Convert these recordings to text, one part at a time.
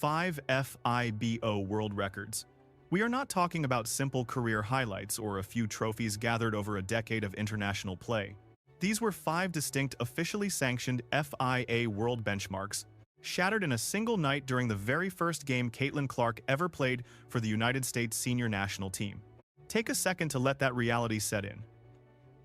5 FIBO world records. We are not talking about simple career highlights or a few trophies gathered over a decade of international play. These were 5 distinct officially sanctioned FIA world benchmarks, shattered in a single night during the very first game Caitlin Clark ever played for the United States senior national team. Take a second to let that reality set in.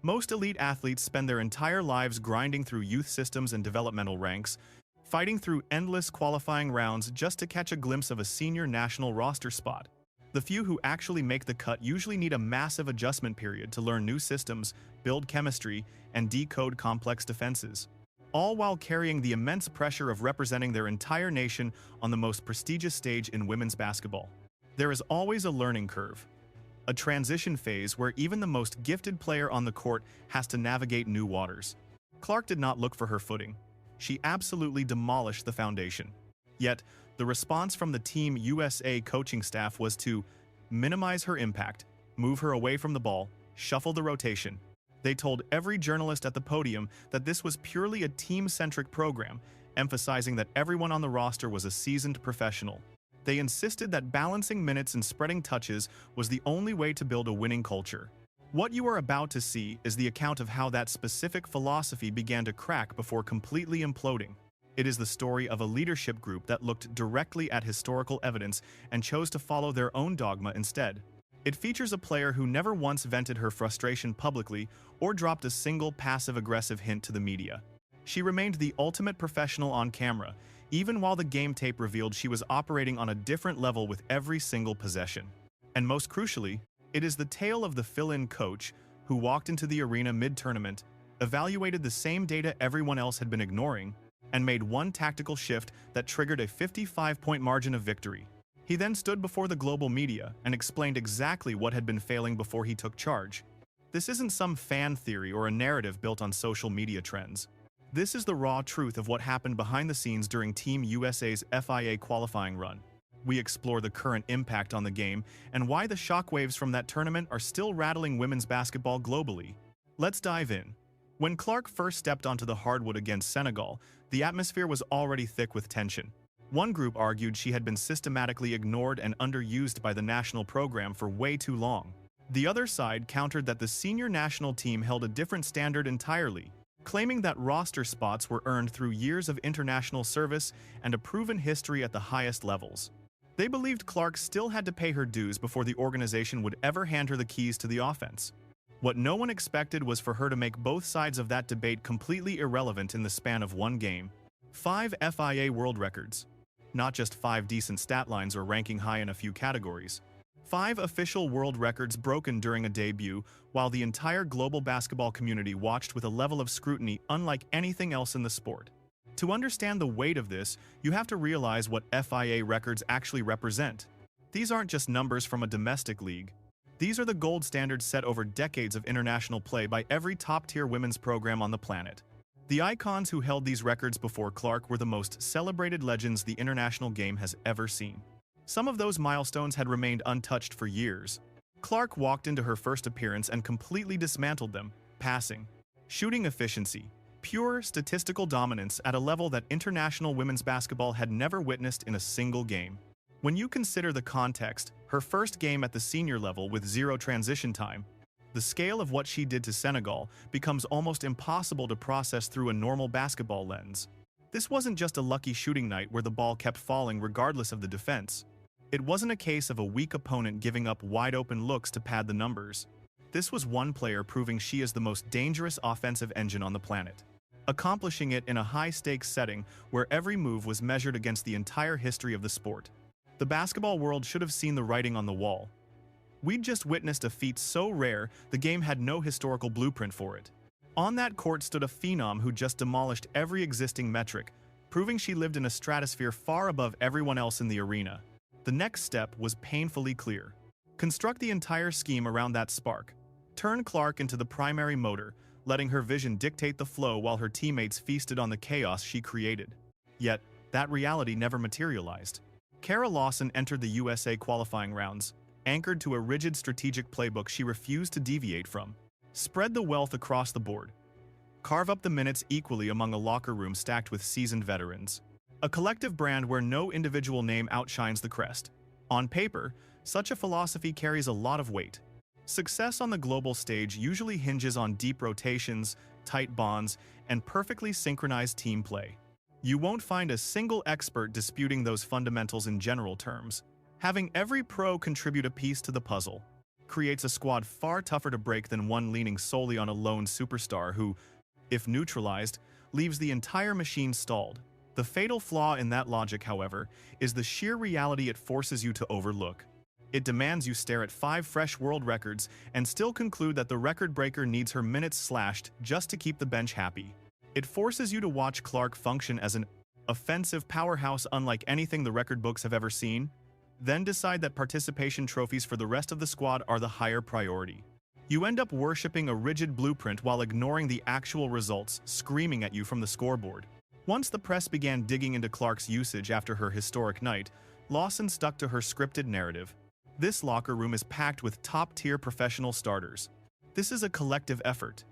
Most elite athletes spend their entire lives grinding through youth systems and developmental ranks, fighting through endless qualifying rounds just to catch a glimpse of a senior national roster spot. The few who actually make the cut usually need a massive adjustment period to learn new systems, build chemistry, and decode complex defenses, all while carrying the immense pressure of representing their entire nation on the most prestigious stage in women's basketball. There is always a learning curve, a transition phase where even the most gifted player on the court has to navigate new waters. Clark did not look for her footing. She absolutely demolished the foundation. Yet, the response from the Team USA coaching staff was to minimize her impact, move her away from the ball, shuffle the rotation. They told every journalist at the podium that this was purely a team-centric program, emphasizing that everyone on the roster was a seasoned professional. They insisted that balancing minutes and spreading touches was the only way to build a winning culture. What you are about to see is the account of how that specific philosophy began to crack before completely imploding. It is the story of a leadership group that looked directly at historical evidence and chose to follow their own dogma instead. It features a player who never once vented her frustration publicly or dropped a single passive-aggressive hint to the media. She remained the ultimate professional on camera, even while the game tape revealed she was operating on a different level with every single possession. And most crucially, it is the tale of the fill-in coach who walked into the arena mid-tournament, evaluated the same data everyone else had been ignoring, and made one tactical shift that triggered a 55-point margin of victory. He then stood before the global media and explained exactly what had been failing before he took charge. This isn't some fan theory or a narrative built on social media trends. This is the raw truth of what happened behind the scenes during Team USA's FIA qualifying run. We explore the current impact on the game and why the shockwaves from that tournament are still rattling women's basketball globally. Let's dive in. When Clark first stepped onto the hardwood against Senegal, the atmosphere was already thick with tension. One group argued she had been systematically ignored and underused by the national program for way too long. The other side countered that the senior national team held a different standard entirely, claiming that roster spots were earned through years of international service and a proven history at the highest levels. They believed Clark still had to pay her dues before the organization would ever hand her the keys to the offense. What no one expected was for her to make both sides of that debate completely irrelevant in the span of one game. 5 FIA world records. Not just 5 decent stat lines or ranking high in a few categories. 5 official world records broken during a debut, while the entire global basketball community watched with a level of scrutiny unlike anything else in the sport. To understand the weight of this, you have to realize what FIA records actually represent. These aren't just numbers from a domestic league. These are the gold standards set over decades of international play by every top-tier women's program on the planet. The icons who held these records before Clark were the most celebrated legends the international game has ever seen. Some of those milestones had remained untouched for years. Clark walked into her first appearance and completely dismantled them, passing, shooting efficiency, pure statistical dominance at a level that international women's basketball had never witnessed in a single game. When you consider the context, her first game at the senior level with 0 transition time, the scale of what she did to Senegal becomes almost impossible to process through a normal basketball lens. This wasn't just a lucky shooting night where the ball kept falling regardless of the defense. It wasn't a case of a weak opponent giving up wide-open looks to pad the numbers. This was one player proving she is the most dangerous offensive engine on the planet, accomplishing it in a high-stakes setting where every move was measured against the entire history of the sport. The basketball world should have seen the writing on the wall. We'd just witnessed a feat so rare, the game had no historical blueprint for it. On that court stood a phenom who just demolished every existing metric, proving she lived in a stratosphere far above everyone else in the arena. The next step was painfully clear. Construct the entire scheme around that spark. Turn Clark into the primary motor, letting her vision dictate the flow while her teammates feasted on the chaos she created. Yet, that reality never materialized. Kara Lawson entered the USA qualifying rounds, anchored to a rigid strategic playbook she refused to deviate from. Spread the wealth across the board. Carve up the minutes equally among a locker room stacked with seasoned veterans. A collective brand where no individual name outshines the crest. On paper, such a philosophy carries a lot of weight. Success on the global stage usually hinges on deep rotations, tight bonds, and perfectly synchronized team play. You won't find a single expert disputing those fundamentals in general terms. Having every pro contribute a piece to the puzzle creates a squad far tougher to break than one leaning solely on a lone superstar who, if neutralized, leaves the entire machine stalled. The fatal flaw in that logic, however, is the sheer reality it forces you to overlook. It demands you stare at 5 fresh world records and still conclude that the record breaker needs her minutes slashed just to keep the bench happy. It forces you to watch Clark function as an offensive powerhouse unlike anything the record books have ever seen, then decide that participation trophies for the rest of the squad are the higher priority. You end up worshipping a rigid blueprint while ignoring the actual results screaming at you from the scoreboard. Once the press began digging into Clark's usage after her historic night, Lawson stuck to her scripted narrative. This locker room is packed with top-tier professional starters. This is a collective effort.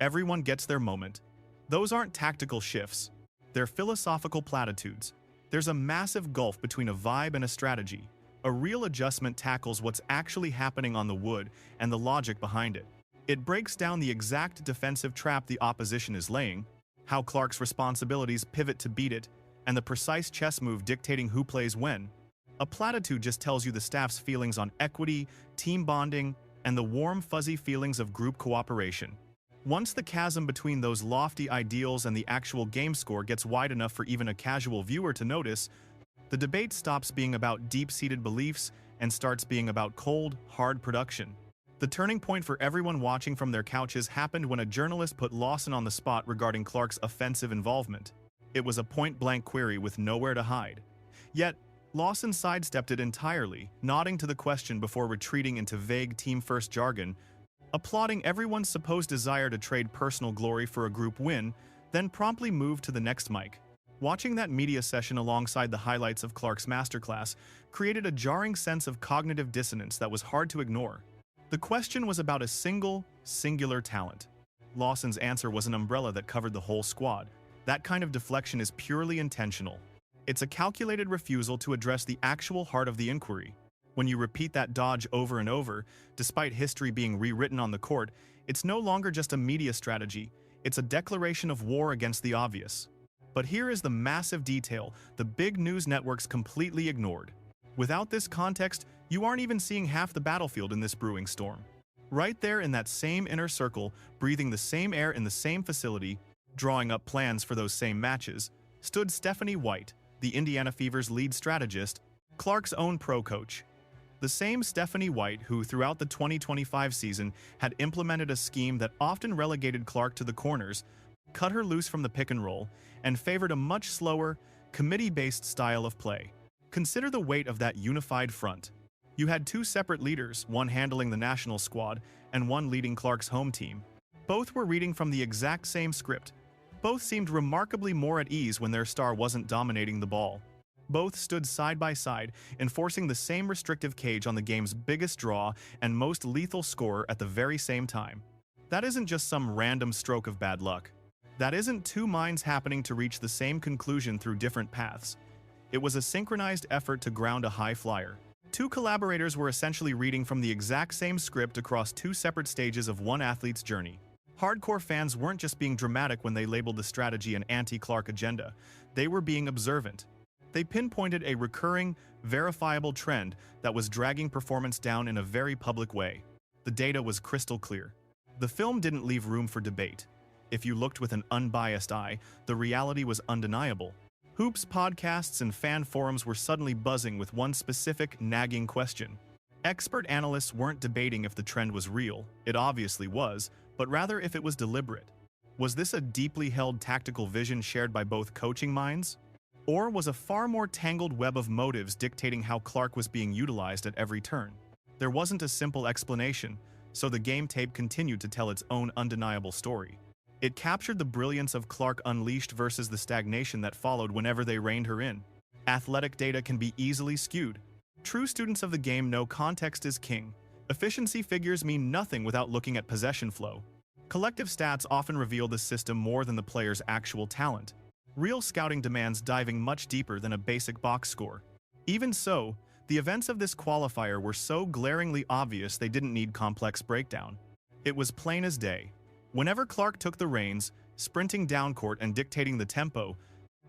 Everyone gets their moment. Those aren't tactical shifts. They're philosophical platitudes. There's a massive gulf between a vibe and a strategy. A real adjustment tackles what's actually happening on the wood and the logic behind it. It breaks down the exact defensive trap the opposition is laying, how Clark's responsibilities pivot to beat it, and the precise chess move dictating who plays when. A platitude just tells you the staff's feelings on equity, team bonding, and the warm, fuzzy feelings of group cooperation. Once the chasm between those lofty ideals and the actual game score gets wide enough for even a casual viewer to notice, the debate stops being about deep-seated beliefs and starts being about cold, hard production. The turning point for everyone watching from their couches happened when a journalist put Lawson on the spot regarding Clark's offensive involvement. It was a point-blank query with nowhere to hide. Yet, Lawson sidestepped it entirely, nodding to the question before retreating into vague team-first jargon, applauding everyone's supposed desire to trade personal glory for a group win, then promptly moved to the next mic. Watching that media session alongside the highlights of Clark's masterclass created a jarring sense of cognitive dissonance that was hard to ignore. The question was about a singular talent. Lawson's answer was an umbrella that covered the whole squad. That kind of deflection is purely intentional. It's a calculated refusal to address the actual heart of the inquiry. When you repeat that dodge over and over, despite history being rewritten on the court, it's no longer just a media strategy, it's a declaration of war against the obvious. But here is the massive detail the big news networks completely ignored. Without this context, you aren't even seeing half the battlefield in this brewing storm. Right there in that same inner circle, breathing the same air in the same facility, drawing up plans for those same matches, stood Stephanie White, the Indiana Fever's lead strategist, Clark's own pro coach. The same Stephanie White who, throughout the 2025 season, had implemented a scheme that often relegated Clark to the corners, cut her loose from the pick and roll, and favored a much slower, committee-based style of play. Consider the weight of that unified front. You had 2 separate leaders, one handling the national squad and one leading Clark's home team. Both were reading from the exact same script. Both seemed remarkably more at ease when their star wasn't dominating the ball. Both stood side by side, enforcing the same restrictive cage on the game's biggest draw and most lethal scorer at the very same time. That isn't just some random stroke of bad luck. That isn't 2 minds happening to reach the same conclusion through different paths. It was a synchronized effort to ground a high flyer. 2 collaborators were essentially reading from the exact same script across 2 separate stages of one athlete's journey. Hardcore fans weren't just being dramatic when they labeled the strategy an anti-Clark agenda. They were being observant. They pinpointed a recurring, verifiable trend that was dragging performance down in a very public way. The data was crystal clear. The film didn't leave room for debate. If you looked with an unbiased eye, the reality was undeniable. Hoops podcasts and fan forums were suddenly buzzing with one specific, nagging question. Expert analysts weren't debating if the trend was real, it obviously was, but rather if it was deliberate. Was this a deeply held tactical vision shared by both coaching minds? Or was a far more tangled web of motives dictating how Clark was being utilized at every turn? There wasn't a simple explanation, so the game tape continued to tell its own undeniable story. It captured the brilliance of Clark unleashed versus the stagnation that followed whenever they reined her in. Athletic data can be easily skewed. True students of the game know context is king. Efficiency figures mean nothing without looking at possession flow. Collective stats often reveal the system more than the player's actual talent. Real scouting demands diving much deeper than a basic box score. Even so, the events of this qualifier were so glaringly obvious they didn't need complex breakdown. It was plain as day. Whenever Clark took the reins, sprinting down court and dictating the tempo,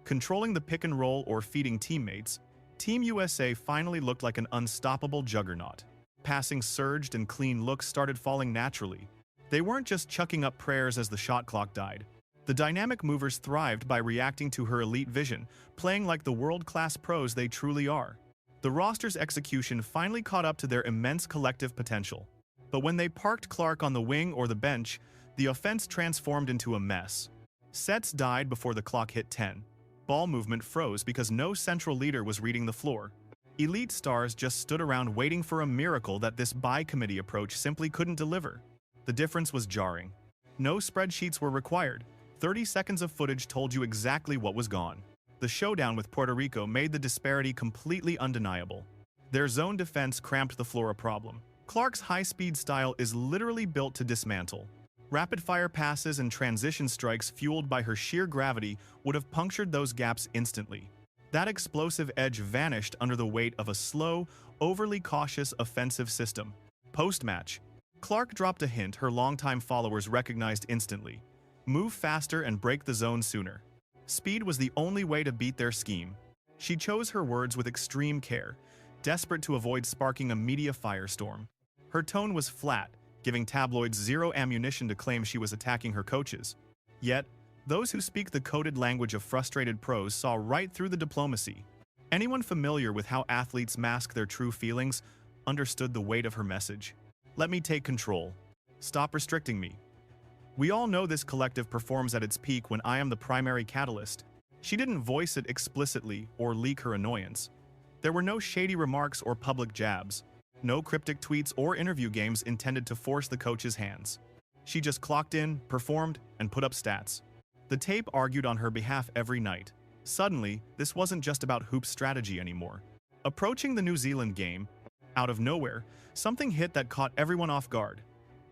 controlling the pick and roll or feeding teammates, Team USA finally looked like an unstoppable juggernaut. Passing surged and clean looks started falling naturally. They weren't just chucking up prayers as the shot clock died. The dynamic movers thrived by reacting to her elite vision, playing like the world-class pros they truly are. The roster's execution finally caught up to their immense collective potential. But when they parked Clark on the wing or the bench, the offense transformed into a mess. Sets died before the clock hit 10. Ball movement froze because no central leader was reading the floor. Elite stars just stood around waiting for a miracle that this by-committee approach simply couldn't deliver. The difference was jarring. No spreadsheets were required. 30 seconds of footage told you exactly what was gone. The showdown with Puerto Rico made the disparity completely undeniable. Their zone defense cramped the floor a problem. Clark's high-speed style is literally built to dismantle. Rapid-fire passes and transition strikes fueled by her sheer gravity would have punctured those gaps instantly. That explosive edge vanished under the weight of a slow, overly cautious offensive system. Post-match, Clark dropped a hint her longtime followers recognized instantly. Move faster and break the zone sooner. Speed was the only way to beat their scheme. She chose her words with extreme care, desperate to avoid sparking a media firestorm. Her tone was flat, giving tabloids zero ammunition to claim she was attacking her coaches. Yet, those who speak the coded language of frustrated pros saw right through the diplomacy. Anyone familiar with how athletes mask their true feelings understood the weight of her message. Let me take control. Stop restricting me. We all know this collective performs at its peak when I am the primary catalyst. She didn't voice it explicitly or leak her annoyance. There were no shady remarks or public jabs. No cryptic tweets or interview games intended to force the coach's hands. She just clocked in, performed, and put up stats. The tape argued on her behalf every night. Suddenly, this wasn't just about hoop strategy anymore. Approaching the New Zealand game, out of nowhere, something hit that caught everyone off guard.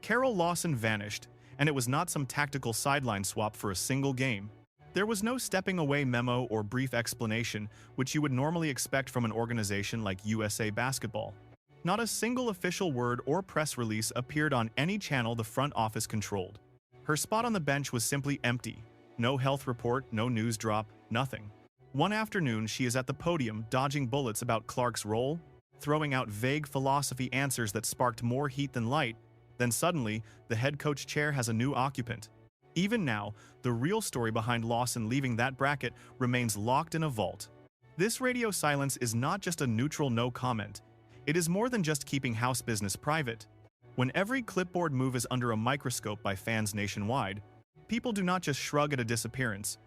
Carol Lawson vanished, and it was not some tactical sideline swap for a single game. There was no stepping away memo or brief explanation, which you would normally expect from an organization like USA Basketball. Not a single official word or press release appeared on any channel the front office controlled. Her spot on the bench was simply empty. No health report, no news drop, nothing. One afternoon, she is at the podium dodging bullets about Clark's role, throwing out vague philosophy answers that sparked more heat than light. Then suddenly, the head coach chair has a new occupant. Even now, the real story behind Lawson leaving that bracket remains locked in a vault. This radio silence is not just a neutral no comment. It is more than just keeping house business private. When every clipboard move is under a microscope by fans nationwide, people do not just shrug at a disappearance.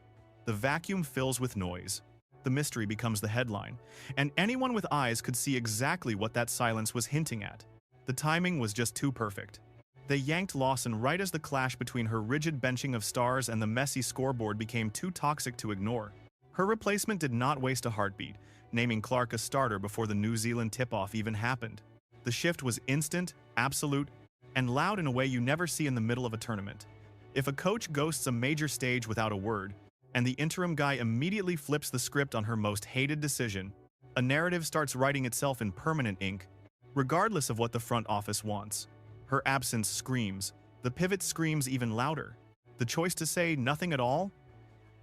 The vacuum fills with noise. The mystery becomes the headline, and anyone with eyes could see exactly what that silence was hinting at. The timing was just too perfect. They yanked Lawson right as the clash between her rigid benching of stars and the messy scoreboard became too toxic to ignore. Her replacement did not waste a heartbeat, naming Clark a starter before the New Zealand tip-off even happened. The shift was instant, absolute, and loud in a way you never see in the middle of a tournament. If a coach ghosts a major stage without a word, and the interim guy immediately flips the script on her most hated decision, a narrative starts writing itself in permanent ink, regardless of what the front office wants. Her absence screams. The pivot screams even louder. The choice to say nothing at all?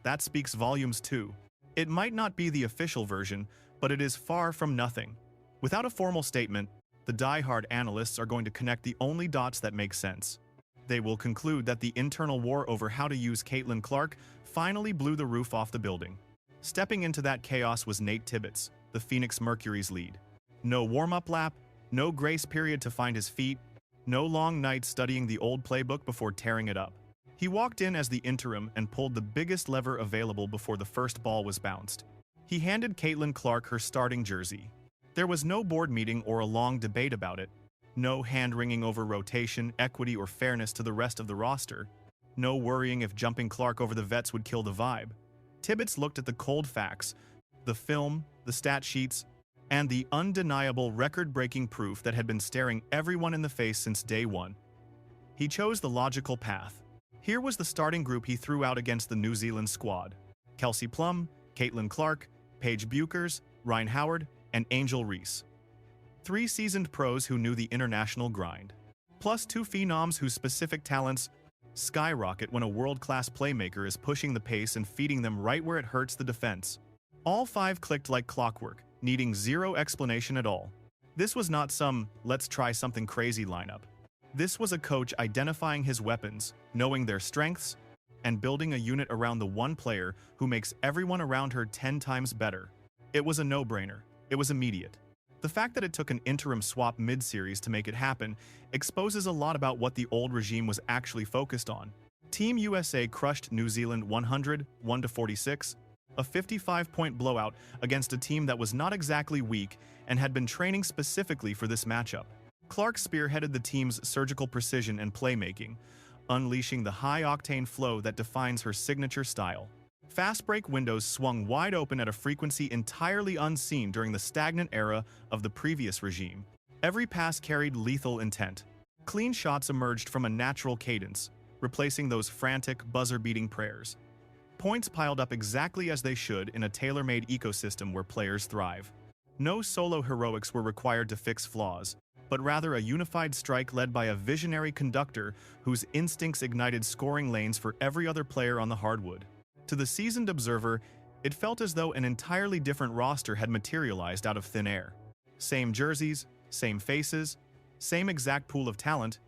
That speaks volumes too. It might not be the official version, but it is far from nothing. Without a formal statement, the die-hard analysts are going to connect the only dots that make sense. They will conclude that the internal war over how to use Caitlin Clark finally blew the roof off the building. Stepping into that chaos was Nate Tibbitz, the Phoenix Mercury's lead. No warm-up lap, no grace period to find his feet, no long night studying the old playbook before tearing it up. He walked in as the interim and pulled the biggest lever available before the first ball was bounced. He handed Caitlin Clark her starting jersey. There was no board meeting or a long debate about it. No hand-wringing over rotation, equity, or fairness to the rest of the roster. No worrying if jumping Clark over the vets would kill the vibe. Tibbitz looked at the cold facts, the film, the stat sheets, and the undeniable record-breaking proof that had been staring everyone in the face since day one. He chose the logical path. Here was the starting group he threw out against the New Zealand squad. Kelsey Plum, Caitlin Clark, Paige Buchers, Ryan Howard, and Angel Reese. 3 seasoned pros who knew the international grind. Plus 2 phenoms whose specific talents skyrocket when a world-class playmaker is pushing the pace and feeding them right where it hurts the defense. All 5 clicked like clockwork, needing zero explanation at all. This was not some "let's try something crazy" lineup. This was a coach identifying his weapons, knowing their strengths, and building a unit around the one player who makes everyone around her 10 times better. It was a no-brainer. It was immediate. The fact that it took an interim swap mid-series to make it happen exposes a lot about what the old regime was actually focused on. Team USA crushed New Zealand 101-46, a 55-point blowout against a team that was not exactly weak and had been training specifically for this matchup. Clark spearheaded the team's surgical precision and playmaking, unleashing the high-octane flow that defines her signature style. Fast break windows swung wide open at a frequency entirely unseen during the stagnant era of the previous regime. Every pass carried lethal intent. Clean shots emerged from a natural cadence, replacing those frantic, buzzer-beating prayers. Points piled up exactly as they should in a tailor-made ecosystem where players thrive. No solo heroics were required to fix flaws, but rather a unified strike led by a visionary conductor whose instincts ignited scoring lanes for every other player on the hardwood. To the seasoned observer, it felt as though an entirely different roster had materialized out of thin air. Same jerseys, same faces, same exact pool of talent,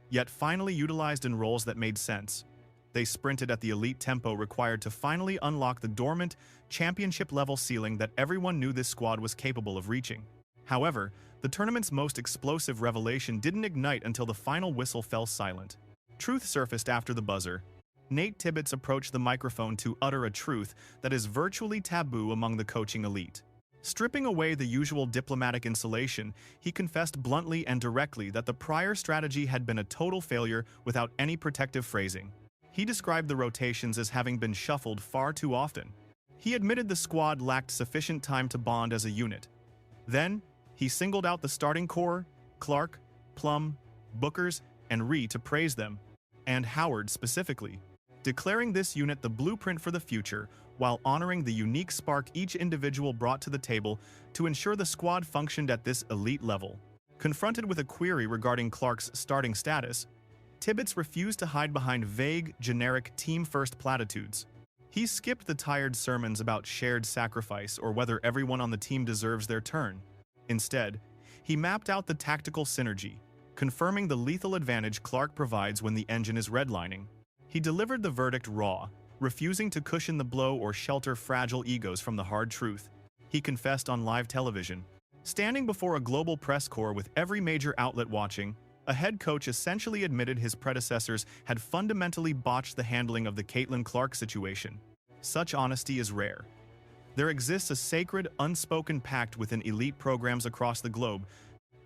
yet finally utilized in roles that made sense. They sprinted at the elite tempo required to finally unlock the dormant, championship-level ceiling that everyone knew this squad was capable of reaching. However, the tournament's most explosive revelation didn't ignite until the final whistle fell silent. Truth surfaced after the buzzer. Nate Tibbitz approached the microphone to utter a truth that is virtually taboo among the coaching elite. Stripping away the usual diplomatic insulation, he confessed bluntly and directly that the prior strategy had been a total failure without any protective phrasing. He described the rotations as having been shuffled far too often. He admitted the squad lacked sufficient time to bond as a unit. Then, he singled out the starting core, Clark, Plum, Buchers, and Ree to praise them, and Howard specifically, declaring this unit the blueprint for the future while honoring the unique spark each individual brought to the table to ensure the squad functioned at this elite level. Confronted with a query regarding Clark's starting status, Tibbitz refused to hide behind vague, generic team-first platitudes. He skipped the tired sermons about shared sacrifice or whether everyone on the team deserves their turn. Instead, he mapped out the tactical synergy, confirming the lethal advantage Clark provides when the engine is redlining. He delivered the verdict raw, refusing to cushion the blow or shelter fragile egos from the hard truth. He confessed on live television. Standing before a global press corps with every major outlet watching, a head coach essentially admitted his predecessors had fundamentally botched the handling of the Caitlin Clark situation. Such honesty is rare. There exists a sacred, unspoken pact within elite programs across the globe,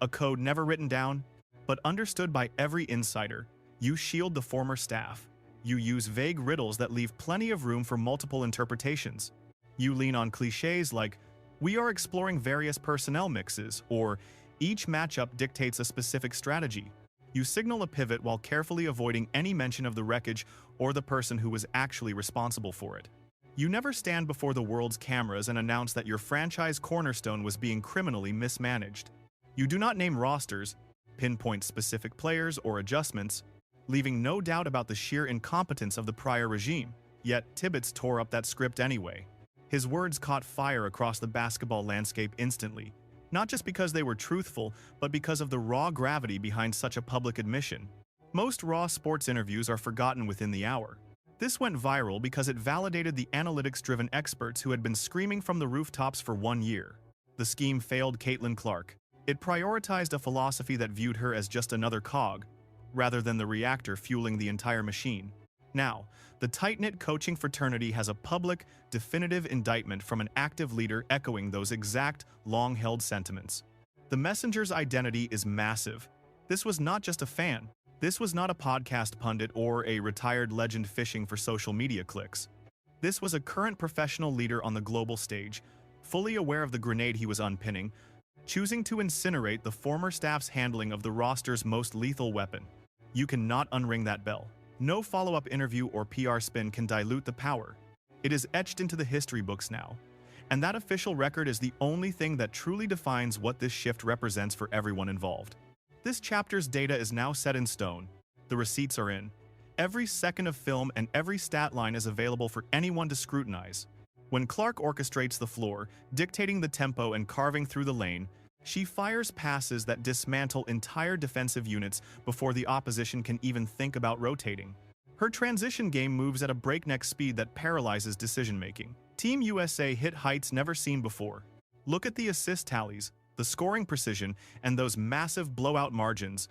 a code never written down, but understood by every insider. You shield the former staff. You use vague riddles that leave plenty of room for multiple interpretations. You lean on cliches like, "We are exploring various personnel mixes," or "Each matchup dictates a specific strategy." You signal a pivot while carefully avoiding any mention of the wreckage or the person who was actually responsible for it. You never stand before the world's cameras and announce that your franchise cornerstone was being criminally mismanaged. You do not name rosters, pinpoint specific players or adjustments, leaving no doubt about the sheer incompetence of the prior regime. Yet, Tibbitz tore up that script anyway. His words caught fire across the basketball landscape instantly, not just because they were truthful, but because of the raw gravity behind such a public admission. Most raw sports interviews are forgotten within the hour. This went viral because it validated the analytics-driven experts who had been screaming from the rooftops for 1 year. The scheme failed Caitlin Clark. It prioritized a philosophy that viewed her as just another cog, rather than the reactor fueling the entire machine. Now, the tight-knit coaching fraternity has a public, definitive indictment from an active leader echoing those exact, long-held sentiments. The messenger's identity is massive. This was not just a fan. This was not a podcast pundit or a retired legend fishing for social media clicks. This was a current professional leader on the global stage, fully aware of the grenade he was unpinning, choosing to incinerate the former staff's handling of the roster's most lethal weapon. You cannot unring that bell. No follow-up interview or PR spin can dilute the power. It is etched into the history books now. And that official record is the only thing that truly defines what this shift represents for everyone involved. This chapter's data is now set in stone. The receipts are in. Every second of film and every stat line is available for anyone to scrutinize. When Clark orchestrates the floor, dictating the tempo and carving through the lane, she fires passes that dismantle entire defensive units before the opposition can even think about rotating. Her transition game moves at a breakneck speed that paralyzes decision-making. Team USA hit heights never seen before. Look at the assist tallies, the scoring precision, and those massive blowout margins.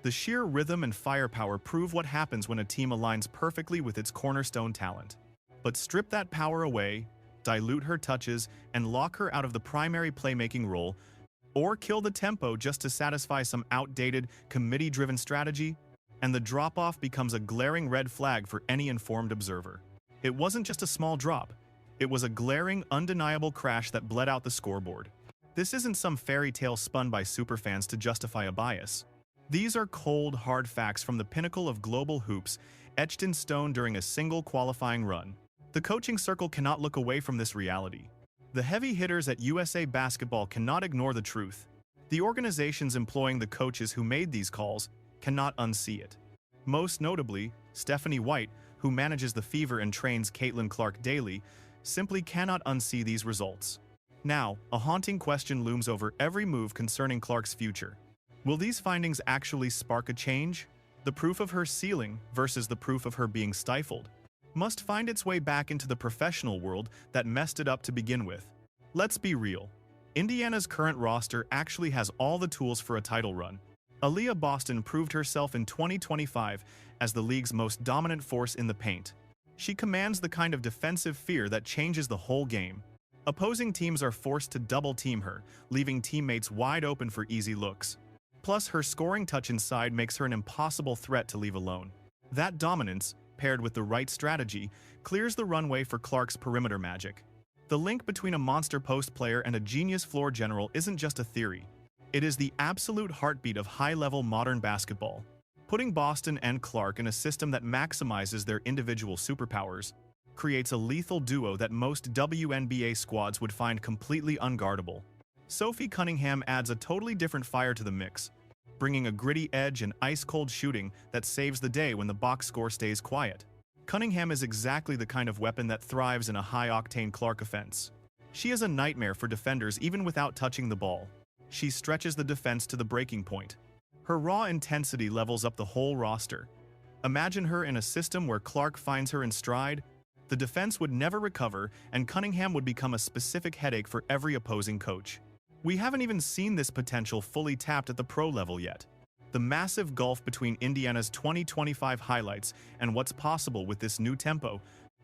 The sheer rhythm and firepower prove what happens when a team aligns perfectly with its cornerstone talent. But strip that power away, dilute her touches, and lock her out of the primary playmaking role, or kill the tempo just to satisfy some outdated, committee-driven strategy, and the drop-off becomes a glaring red flag for any informed observer. It wasn't just a small drop. It was a glaring, undeniable crash that bled out the scoreboard. This isn't some fairy tale spun by superfans to justify a bias. These are cold, hard facts from the pinnacle of global hoops, etched in stone during a single qualifying run. The coaching circle cannot look away from this reality. The heavy hitters at USA Basketball cannot ignore the truth. The organizations employing the coaches who made these calls cannot unsee it. Most notably, Stephanie White, who manages the Fever and trains Caitlin Clark daily, simply cannot unsee these results. Now, a haunting question looms over every move concerning Clark's future. Will these findings actually spark a change? The proof of her ceiling versus the proof of her being stifled must find its way back into the professional world that messed it up to begin with. Let's be real. Indiana's current roster actually has all the tools for a title run. Aaliyah Boston proved herself in 2025 as the league's most dominant force in the paint. She commands the kind of defensive fear that changes the whole game. Opposing teams are forced to double-team her, leaving teammates wide open for easy looks. Plus, her scoring touch inside makes her an impossible threat to leave alone. That dominance, paired with the right strategy, clears the runway for Clark's perimeter magic. The link between a monster post player and a genius floor general isn't just a theory. It is the absolute heartbeat of high-level modern basketball. Putting Boston and Clark in a system that maximizes their individual superpowers creates a lethal duo that most WNBA squads would find completely unguardable. Sophie Cunningham adds a totally different fire to the mix, bringing a gritty edge and ice-cold shooting that saves the day when the box score stays quiet. Cunningham is exactly the kind of weapon that thrives in a high-octane Clark offense. She is a nightmare for defenders even without touching the ball. She stretches the defense to the breaking point. Her raw intensity levels up the whole roster. Imagine her in a system where Clark finds her in stride. The defense would never recover, and Cunningham would become a specific headache for every opposing coach. We haven't even seen this potential fully tapped at the pro level yet. The massive gulf between Indiana's 2025 highlights and what's possible with this new tempo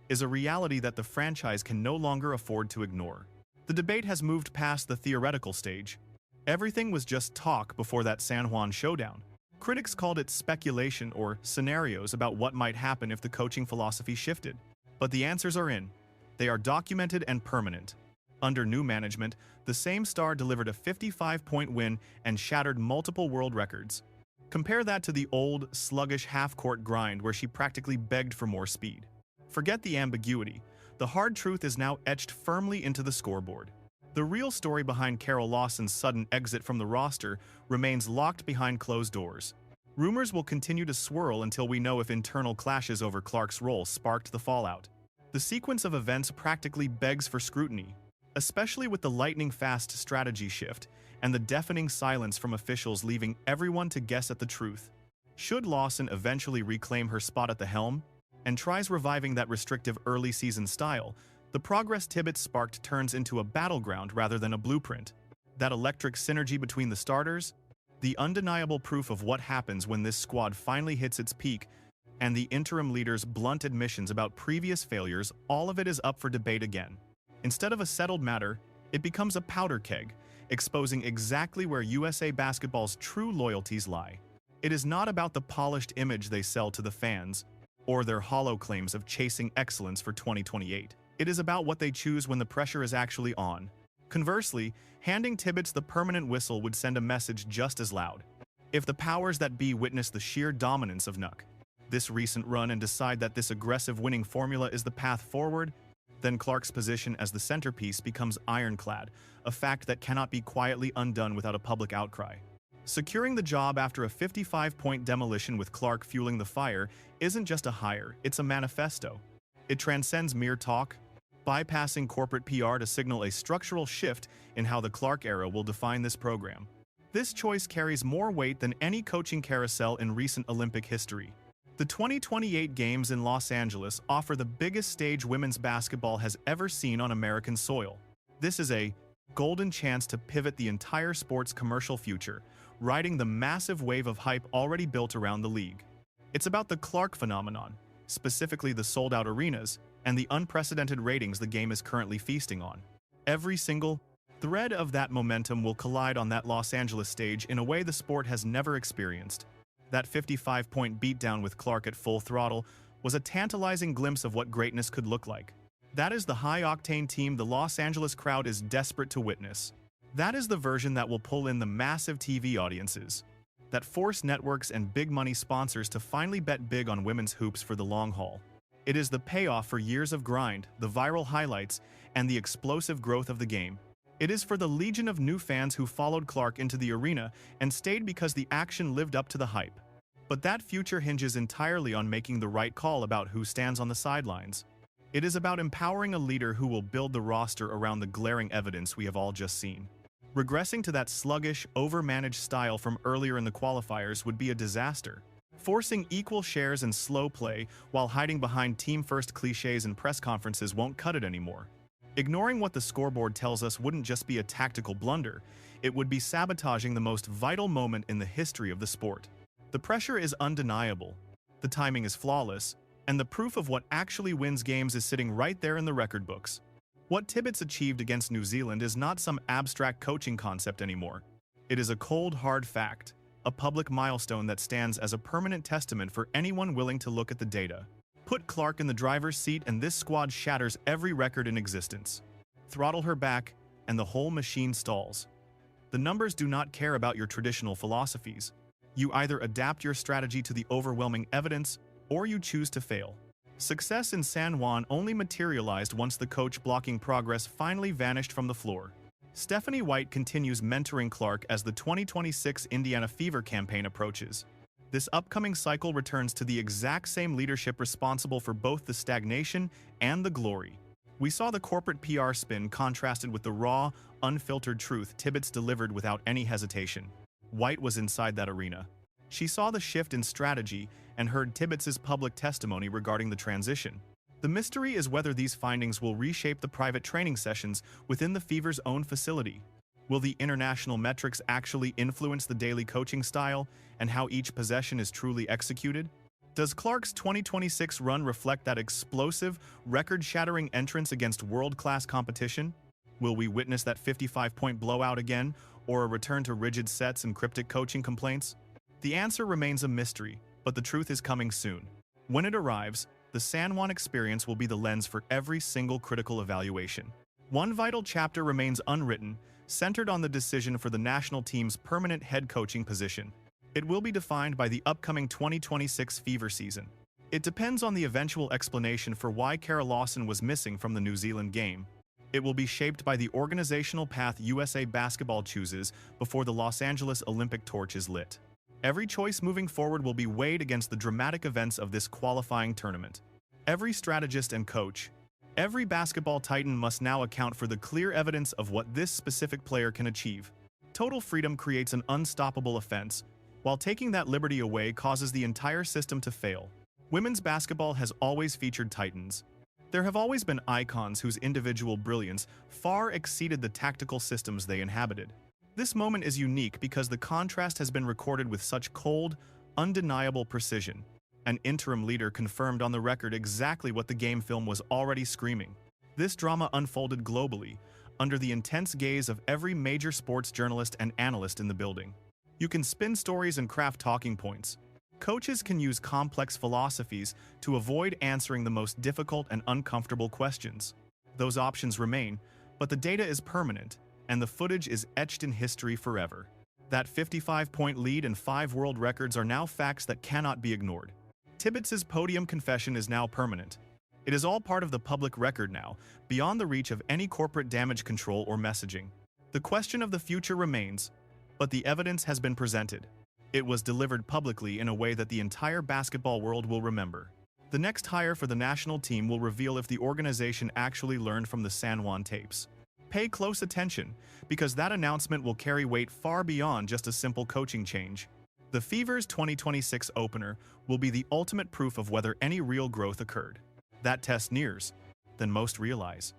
is a reality that the franchise can no longer afford to ignore. The debate has moved past the theoretical stage. Everything was just talk before that San Juan showdown. Critics called it speculation or scenarios about what might happen if the coaching philosophy shifted. But the answers are in. They are documented and permanent. Under new management, the same star delivered a 55-point win and shattered multiple world records. Compare that to the old, sluggish half-court grind where she practically begged for more speed. Forget the ambiguity. The hard truth is now etched firmly into the scoreboard. The real story behind Carol Lawson's sudden exit from the roster remains locked behind closed doors. Rumors will continue to swirl until we know if internal clashes over Clark's role sparked the fallout. The sequence of events practically begs for scrutiny, especially with the lightning-fast strategy shift and the deafening silence from officials leaving everyone to guess at the truth. Should Lawson eventually reclaim her spot at the helm and tries reviving that restrictive early-season style, the progress Tibbitz sparked turns into a battleground rather than a blueprint. That electric synergy between the starters, the undeniable proof of what happens when this squad finally hits its peak, and the interim leader's blunt admissions about previous failures, all of it is up for debate again. Instead of a settled matter, it becomes a powder keg, exposing exactly where USA Basketball's true loyalties lie. It is not about the polished image they sell to the fans, or their hollow claims of chasing excellence for 2028. It is about what they choose when the pressure is actually on. Conversely, handing Tibbitz the permanent whistle would send a message just as loud. If the powers that be witness the sheer dominance of Nuck, this recent run, and decide that this aggressive winning formula is the path forward, Then Clark's position as the centerpiece becomes ironclad, a fact that cannot be quietly undone without a public outcry. Securing the job after a 55-point demolition with Clark fueling the fire isn't just a hire, it's a manifesto. It transcends mere talk, bypassing corporate PR to signal a structural shift in how the Clark era will define this program. This choice carries more weight than any coaching carousel in recent Olympic history. The 2028 Games in Los Angeles offer the biggest stage women's basketball has ever seen on American soil. This is a golden chance to pivot the entire sport's commercial future, riding the massive wave of hype already built around the league. It's about the Clark phenomenon, specifically the sold-out arenas, and the unprecedented ratings the game is currently feasting on. Every single thread of that momentum will collide on that Los Angeles stage in a way the sport has never experienced. That 55-point beatdown with Clark at full throttle was a tantalizing glimpse of what greatness could look like. That is the high-octane team the Los Angeles crowd is desperate to witness. That is the version that will pull in the massive TV audiences, that force networks and big-money sponsors to finally bet big on women's hoops for the long haul. It is the payoff for years of grind, the viral highlights, and the explosive growth of the game. It is for the legion of new fans who followed Clark into the arena and stayed because the action lived up to the hype. But that future hinges entirely on making the right call about who stands on the sidelines. It is about empowering a leader who will build the roster around the glaring evidence we have all just seen. Regressing to that sluggish, overmanaged style from earlier in the qualifiers would be a disaster. Forcing equal shares and slow play while hiding behind team-first cliches and press conferences won't cut it anymore. Ignoring what the scoreboard tells us wouldn't just be a tactical blunder, it would be sabotaging the most vital moment in the history of the sport. The pressure is undeniable, the timing is flawless, and the proof of what actually wins games is sitting right there in the record books. What Tibbitz achieved against New Zealand is not some abstract coaching concept anymore. It is a cold, hard fact, a public milestone that stands as a permanent testament for anyone willing to look at the data. Put Clark in the driver's seat and this squad shatters every record in existence. Throttle her back, and the whole machine stalls. The numbers do not care about your traditional philosophies. You either adapt your strategy to the overwhelming evidence, or you choose to fail. Success in San Juan only materialized once the coach blocking progress finally vanished from the floor. Stephanie White continues mentoring Clark as the 2026 Indiana Fever campaign approaches. This upcoming cycle returns to the exact same leadership responsible for both the stagnation and the glory. We saw the corporate PR spin contrasted with the raw, unfiltered truth Tibbitz delivered without any hesitation. White was inside that arena. She saw the shift in strategy and heard Tibbitz's public testimony regarding the transition. The mystery is whether these findings will reshape the private training sessions within the Fever's own facility. Will the international metrics actually influence the daily coaching style and how each possession is truly executed? Does Clark's 2026 run reflect that explosive, record-shattering entrance against world-class competition? Will we witness that 55-point blowout again, or a return to rigid sets and cryptic coaching complaints? The answer remains a mystery, but the truth is coming soon. When it arrives, the San Juan experience will be the lens for every single critical evaluation. One vital chapter remains unwritten, centered on the decision for the national team's permanent head coaching position. It will be defined by the upcoming 2026 Fever season. It depends on the eventual explanation for why Kara Lawson was missing from the New Zealand game. It will be shaped by the organizational path USA Basketball chooses before the Los Angeles Olympic torch is lit. Every choice moving forward will be weighed against the dramatic events of this qualifying tournament. Every strategist and coach, every basketball titan must now account for the clear evidence of what this specific player can achieve. Total freedom creates an unstoppable offense, while taking that liberty away causes the entire system to fail. Women's basketball has always featured titans. There have always been icons whose individual brilliance far exceeded the tactical systems they inhabited. This moment is unique because the contrast has been recorded with such cold, undeniable precision. An interim leader confirmed on the record exactly what the game film was already screaming. This drama unfolded globally, under the intense gaze of every major sports journalist and analyst in the building. You can spin stories and craft talking points. Coaches can use complex philosophies to avoid answering the most difficult and uncomfortable questions. Those options remain, but the data is permanent, and the footage is etched in history forever. That 55-point lead and 5 world records are now facts that cannot be ignored. Tibbitz's podium confession is now permanent. It is all part of the public record now, beyond the reach of any corporate damage control or messaging. The question of the future remains, but the evidence has been presented. It was delivered publicly in a way that the entire basketball world will remember. The next hire for the national team will reveal if the organization actually learned from the San Juan tapes. Pay close attention, because that announcement will carry weight far beyond just a simple coaching change. The Fever's 2026 opener will be the ultimate proof of whether any real growth occurred. That test nears than most realize.